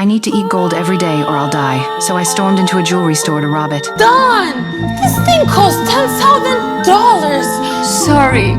I need to eat gold every day or I'll die. So I stormed into a jewelry store to rob it. Don! This thing costs $10,000! Sorry.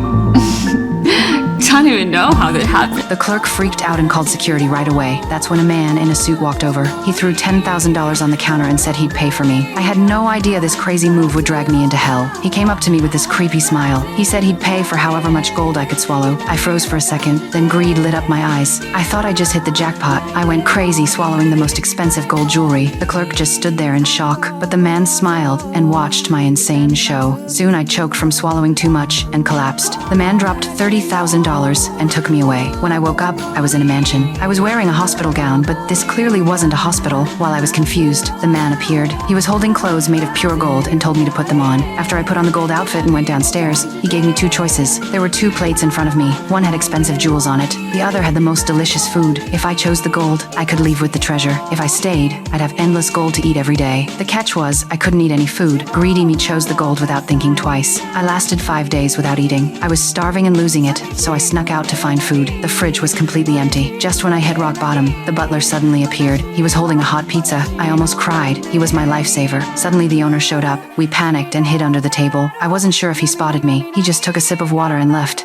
Don't even know how that happened. The clerk freaked out and called security right away. That's when a man in a suit walked over. He threw $10,000 on the counter and said he'd pay for me. I had no idea this crazy move would drag me into hell. He came up to me with this creepy smile. He said he'd pay for however much gold I could swallow. I froze for a second, then greed lit up my eyes. I thought I just hit the jackpot. I went crazy swallowing the most expensive gold jewelry. The clerk just stood there in shock, but the man smiled and watched my insane show. Soon I choked from swallowing too much and collapsed. The man dropped $30,000 and took me away. When I woke up, I was in a mansion. I was wearing a hospital gown, but this clearly wasn't a hospital. While I was confused, the man appeared. He was holding clothes made of pure gold and told me to put them on. After I put on the gold outfit and went downstairs, he gave me two choices. There were two plates in front of me. One had expensive jewels on it. The other had the most delicious food. If I chose the gold, I could leave with the treasure. If I stayed, I'd have endless gold to eat every day. The catch was, I couldn't eat any food. Greedy me chose the gold without thinking twice. I lasted 5 days without eating. I was starving and losing it, so I snuck out to find food. The fridge was completely empty. Just when I hit rock bottom, the butler suddenly appeared. He was holding a hot pizza. I almost cried. He was my lifesaver. Suddenly the owner showed up. We panicked and hid under the table. I wasn't sure if he spotted me. He just took a sip of water and left.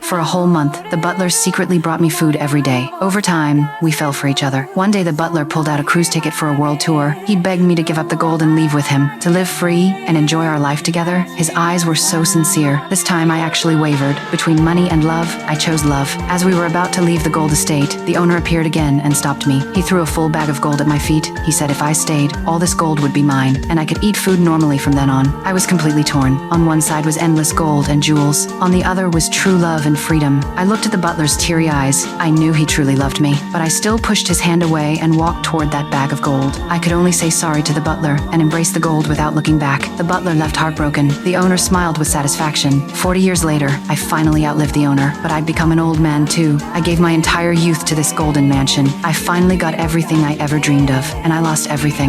For a whole month, the butler secretly brought me food every day. Over time, we fell for each other. One day the butler pulled out a cruise ticket for a world tour. He begged me to give up the gold and leave with him, to live free and enjoy our life together. His eyes were so sincere. This time I actually wavered. Between money and love, I chose love. As we were about to leave the gold estate, the owner appeared again and stopped me. He threw a full bag of gold at my feet. He said if I stayed, all this gold would be mine, and I could eat food normally from then on. I was completely torn. On one side was endless gold and jewels. On the other was true love and freedom. I looked at the butler's teary eyes. I knew he truly loved me, but I still pushed his hand away and walked toward that bag of gold. I could only say sorry to the butler and embrace the gold without looking back. The butler left heartbroken. The owner smiled with satisfaction. 40 years later, I finally outlived the owner, but I'd become an old man too. I gave my entire youth to this golden mansion. I finally got everything I ever dreamed of, and I lost everything.